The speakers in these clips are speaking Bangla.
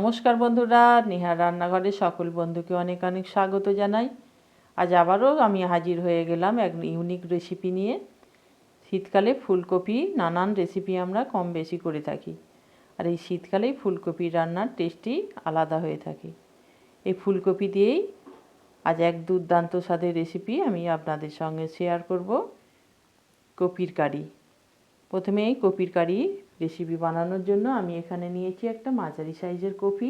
নমস্কার বন্ধুরা, নেহার রান্নাঘরে সকল বন্ধুকে অনেক অনেক স্বাগত জানাই। আজ আবারও আমি হাজির হয়ে গেলাম এক ইউনিক রেসিপি নিয়ে। শীতকালে ফুলকপি নানান রেসিপি আমরা কম বেশি করে থাকি, আর এই শীতকালেই ফুলকপির রান্নার টেস্টই আলাদা হয়ে থাকে। এই ফুলকপি দিয়েই আজ এক দুর্দান্ত স্বাদের রেসিপি আমি আপনাদের সঙ্গে শেয়ার করব, কপির কারি। প্রথমেই কপির কারি রেসিপি বানানোর জন্য আমি এখানে নিয়েছি একটা মাঝারি সাইজের কপি,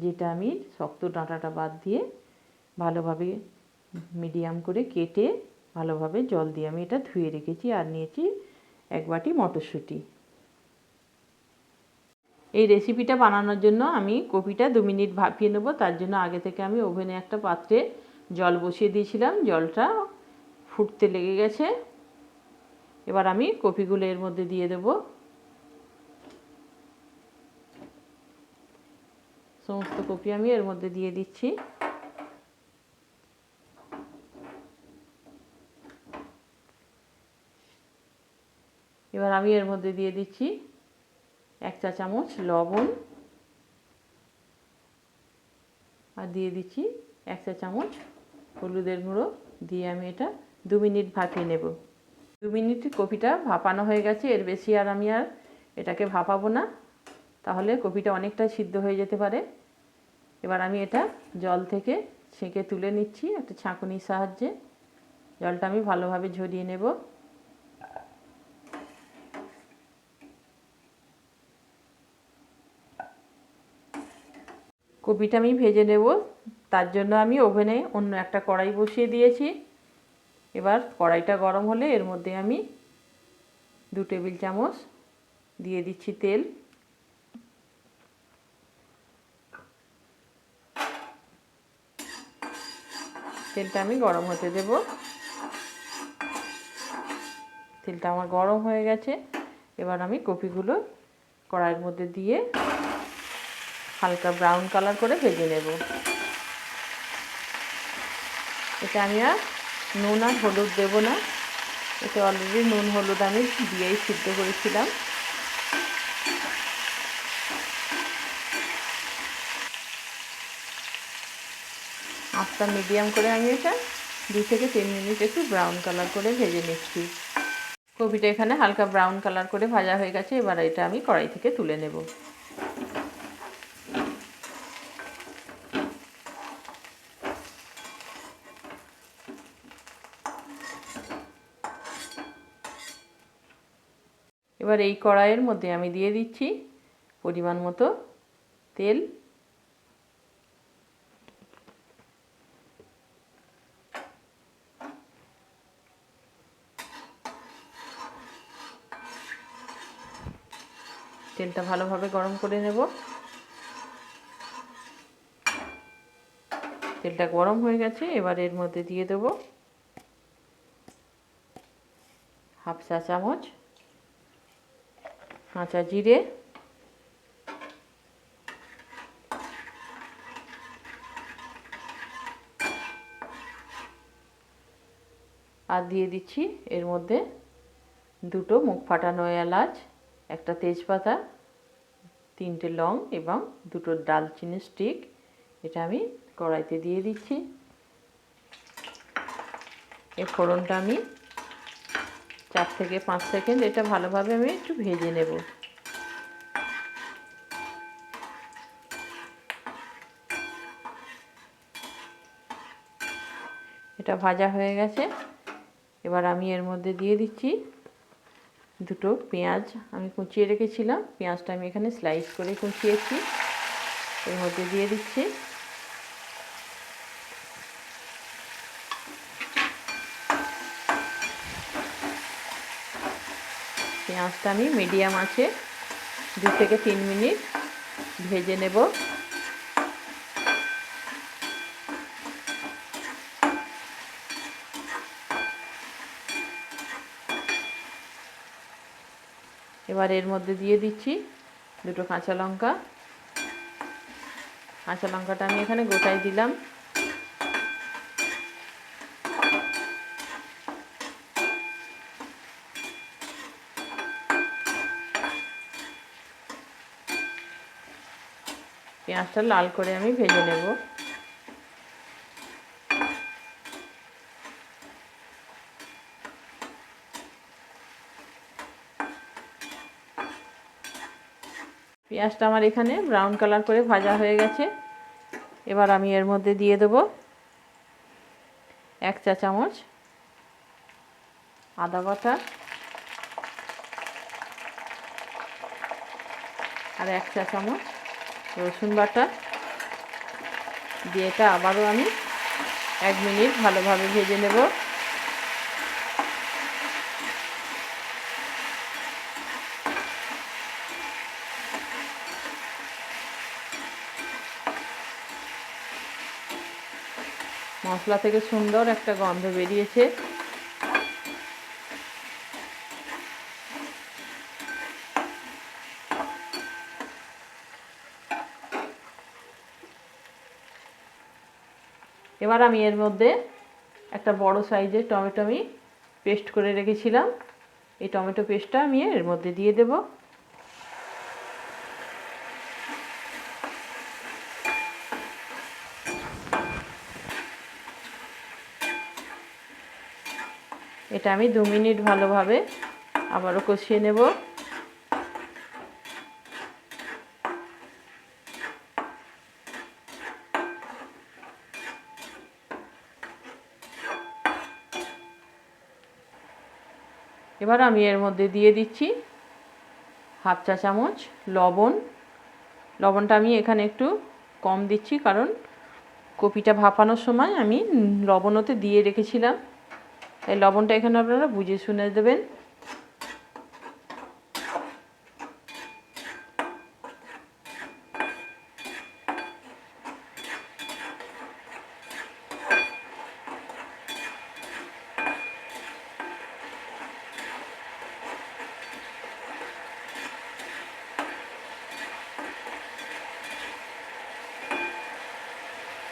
যেটা আমি শক্ত ডাঁটাটা বাদ দিয়ে ভালোভাবে মিডিয়াম করে কেটে ভালোভাবে জল দিয়ে আমি এটা ধুয়ে রেখেছি। আর নিয়েছি এক বাটি মটরশুঁটি। এই রেসিপিটা বানানোর জন্য আমি কপিটা 2 মিনিট ভাপিয়ে নেব। তার জন্য আগে থেকে আমি ওভেনে একটা পাত্রে জল বসিয়ে দিয়েছিলাম, জলটা ফুটতে লেগে গেছে। এবার আমি কপিগুলো এর মধ্যে দিয়ে দেব। সমস্ত কপি আমি এর মধ্যে দিয়ে দিচ্ছি। এবার আমি এর মধ্যে দিয়ে দিচ্ছি 1 চা চামচ লবণ, আর দিয়ে দিচ্ছি 1 চা চামচ হলুদের গুঁড়ো দিয়ে আমি এটা 2 মিনিট ভাপিয়ে নেব। 2 মিনিট কপিটা ভাপানো হয়ে গেছে, এর বেশি আর আমি এটাকে ভাপাবো না, তাহলে কপিটা অনেকটাই সিদ্ধ হয়ে যেতে পারে। এবার আমি এটা জল থেকে ছেঁকে তুলে নিচ্ছি একটা ছাঁকুনির সাহায্যে। জলটা আমি ভালোভাবে ঝরিয়ে নেব। কপিটা আমি ভেজে নেব, তার জন্য আমি ওভেনে অন্য একটা কড়াই বসিয়ে দিয়েছি। এবার কড়াইটা গরম হলে এর মধ্যে আমি 2 টেবিল চামচ দিয়ে দিচ্ছি তেল। তেলটা আমি গরম হতে দেব। তেলটা আমার গরম হয়ে গেছে। এবার আমি কপিগুলো কড়াইয়ের মধ্যে দিয়ে হালকা ব্রাউন কালার করে ভেজে নেব। এটা আমি আর নুন আর হলুদ দেব না, এতে অলরেডি নুন হলুদ আমি দিয়েই সিদ্ধ করেছিলাম। আঁচটা মিডিয়াম করে আমি এটা 2 থেকে 3 মিনিট একটু ব্রাউন কালার করে ভেজে নিচ্ছি। কপিটা এখানে হালকা ব্রাউন কালার করে ভাজা হয়ে গেছে। এবার এটা আমি কড়াই থেকে তুলে নেব। এবার এই কড়াইয়ের মধ্যে আমি দিয়ে দিচ্ছি পরিমাণ মতো তেল। তেলটা ভালোভাবে গরম করে নেব। তেলটা গরম হয়ে গেছে। এবার এর মধ্যে দিয়ে দেব 1/2 চা চামচ কাঁচা জিরে, আর দিয়ে দিচ্ছি এর মধ্যে 2টো মুখ ফাটানো এলাচ, একটা তেজপাতা, 3টে লং এবং 2টো দারচিনি স্টিক। এটা আমি কড়াইতে দিয়ে দিচ্ছি। এই ফোড়নটা আমি 4 থেকে 5 সেকেন্ড এটা ভালোভাবে আমি একটু ভেজে নেব। এটা ভাজা হয়ে গেছে। এবার আমি এর মধ্যে দিয়ে দিচ্ছি 2টো পেঁয়াজ আমি কুচিয়ে রেখেছিলাম। পেঁয়াজটা আমি এখানে স্লাইস করে কুচিয়েছি, এর মধ্যে দিয়ে দিচ্ছি। পেঁয়াজটা আমি মিডিয়াম আছে 2 থেকে 3 মিনিট ভেজে নেব। এবার এর মধ্যে দিয়ে দিচ্ছি 2টো কাঁচা লঙ্কা। কাঁচা লঙ্কাটা আমি এখানে গোটাই দিলাম। পেঁয়াজটা লাল করে আমি ভেজে নেব। পেঁয়াজটা আমার এখানে ব্রাউন কালার করে ভাজা হয়ে গেছে। এবার আমি এর মধ্যে দিয়ে দেব 1 চা চামচ আদা বাটা আর 1 চা চামচ রসুন বাটা দিয়ে এটা আবারও আমি 1 মিনিট ভালোভাবে ভেজে নেব। মশলা থেকে সুন্দর একটা গন্ধ বেরিয়েছে। এবার আমি এর মধ্যে একটা বড় সাইজের টমেটো আমি পেস্ট করে রেখেছিলাম, এই টমেটো পেস্টটা আমি এর মধ্যে দিয়ে দেব। এটা আমি 2 মিনিট ভালোভাবে আবারও কষিয়ে নেব। এবার আমি এর মধ্যে দিয়ে দিচ্ছি 1/2 চা চামচ লবণ। লবণটা আমি এখানে একটু কম দিচ্ছি, কারণ কপিটা ভাপানোর সময় আমি লবণতে দিয়ে রেখেছিলাম, তাই লবণটা এখানে আপনারা বুঝে শুনে দেবেন।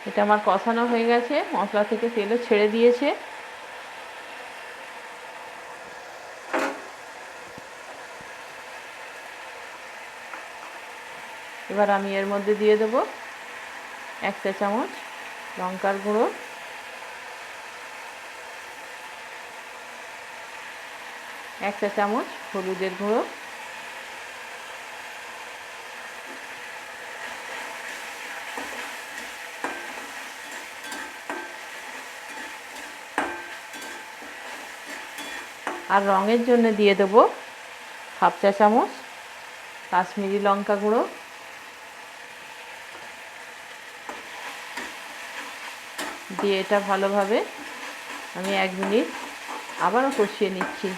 এটা আমার কষানো হয়ে গেছে, মশলা থেকে তেলও ছেড়ে দিয়েছে। এবার আমি এর মধ্যে দিয়ে দেব 1 চা চামচ লঙ্কার গুঁড়ো, 1 চা চামচ হলুদের গুঁড়ো, আর রঙের জন্য দিয়ে দেব 1/2 চা চামচ কাশ্মীরি লঙ্কা গুঁড়ো। দিয়ে এটা ভালোভাবে আমি 1 মিনিট আবারও কষিয়ে নিচ্ছি।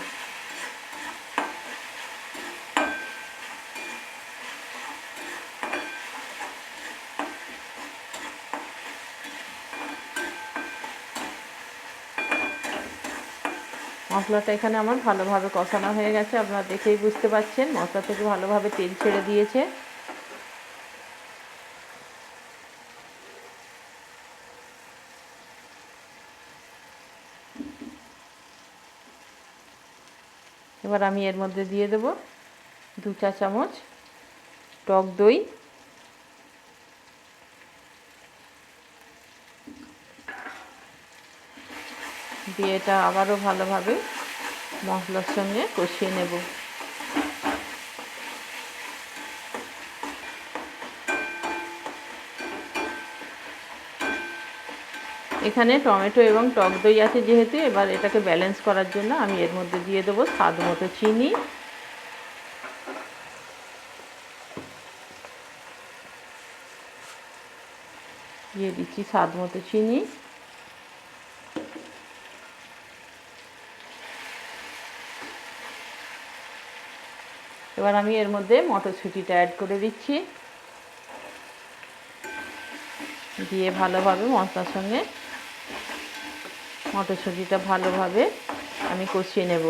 মশলাটা এখানে আমার ভালোভাবে কষানো হয়ে গেছে, আপনারা দেখেই বুঝতে পারছেন মশলা থেকে ভালোভাবে তেল ছেড়ে দিয়েছে। এবার আমি এর মধ্যে দিয়ে দেব 2 চা চামচ টক দই, দিয়ে এটা আবারও ভালোভাবে মশলার সঙ্গে কষিয়ে নেব। এখানে টমেটো এবং টক দই আছে যেহেতু, এবার এটাকে ব্যালেন্স করার জন্য আমি এর মধ্যে দিয়ে দেবো স্বাদ মতো চিনি। দিয়ে দিচ্ছি স্বাদ মতো চিনি। এবার আমি এর মধ্যে মটরশুঁটিটা অ্যাড করে দিচ্ছি, দিয়ে ভালোভাবে মশলার সঙ্গে মটরশুঁটিটা ভালোভাবে আমি কষিয়ে নেব।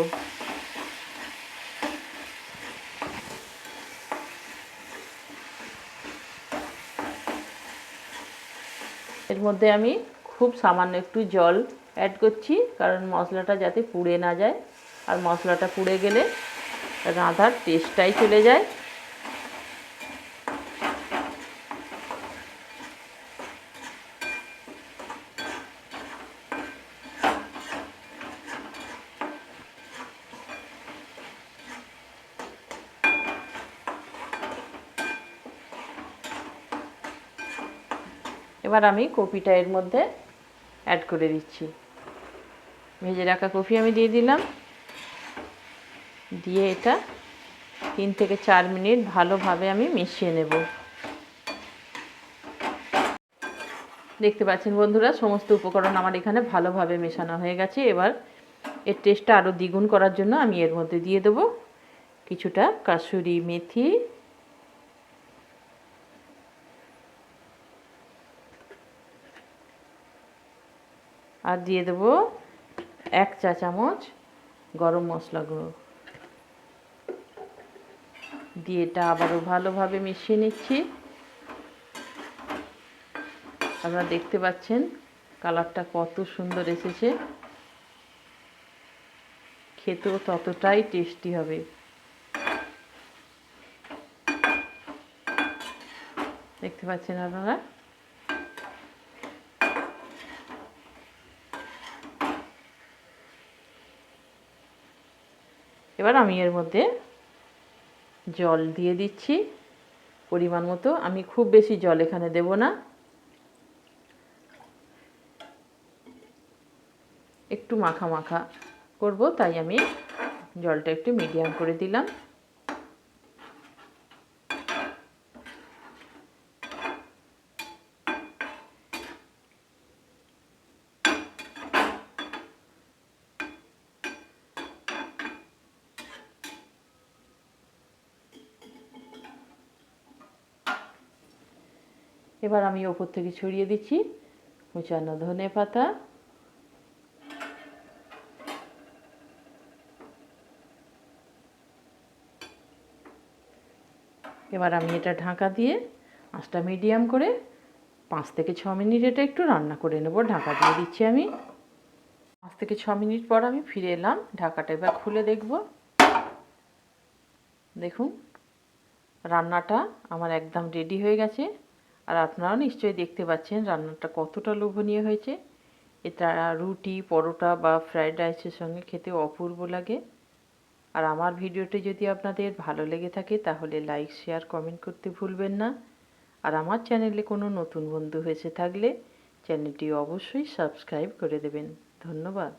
এর মধ্যে আমি খুব সামান্য একটু জল অ্যাড করছি, কারণ মশলাটা যাতে পুড়ে না যায়, আর মশলাটা পুড়ে গেলে রাঁধার টেস্টটাই চলে যায়। এবার আমি কপিটা এর মধ্যে অ্যাড করে দিচ্ছি। ভেজে রাখা কফি আমি দিয়ে দিলাম, দিয়ে এটা 3 থেকে 4 মিনিট ভালোভাবে আমি মিশিয়ে নেব। দেখতে পাচ্ছেন বন্ধুরা, সমস্ত উপকরণ আমার এখানে ভালোভাবে মেশানো হয়ে গেছে। এবার এর টেস্টটা আরও দ্বিগুণ করার জন্য আমি এর মধ্যে দিয়ে দেব কিছুটা কাসুরি মেথি, আর দিয়ে দেব 1 চা চামচ গরম মশলা গুঁড়ো, দিয়ে এটা আবারও ভালোভাবে মিশিয়ে নিচ্ছি। আপনারা দেখতে পাচ্ছেন কালারটা কত সুন্দর এসেছে, খেতেও ততটাই টেস্টি হবে। দেখতে পাচ্ছেন আপনারা। এবার আমি এর মধ্যে জল দিয়ে দিচ্ছি পরিমাণ মতো। আমি খুব বেশি জল এখানে দেব না, একটু মাখা মাখা করব, তাই আমি জলটা একটু মিডিয়াম করে দিলাম। এবার আমি ওপর থেকে ছড়িয়ে দিচ্ছি কুচানো ধনেপাতা। এবার আমি এটা ঢাকা দিয়ে আঁচটা মিডিয়াম করে 5 থেকে 6 মিনিট এটা একটু রান্না করে নেব। ঢাকা দিয়ে দিচ্ছি আমি। 5 থেকে 6 মিনিট পর আমি ফিরে এলাম, ঢাকাটা এবার খুলে দেখব। দেখুন রান্নাটা আমার একদম রেডি হয়ে গেছে, আর আপনারাও নিশ্চয়ই দেখতে পাচ্ছেন রান্নাটা কতটা লোভনীয় হয়েছে। এটা রুটি, পরোটা বা ফ্রাইড রাইসের সঙ্গে খেতে অপূর্ব লাগে। আর আমার ভিডিওটি যদি আপনাদের ভালো লেগে থাকে তাহলে লাইক, শেয়ার, কমেন্ট করতে ভুলবেন না। আর আমার চ্যানেলে কোনো নতুন বন্ধু হয়েছে থাকলে চ্যানেলটি অবশ্যই সাবস্ক্রাইব করে দেবেন। ধন্যবাদ।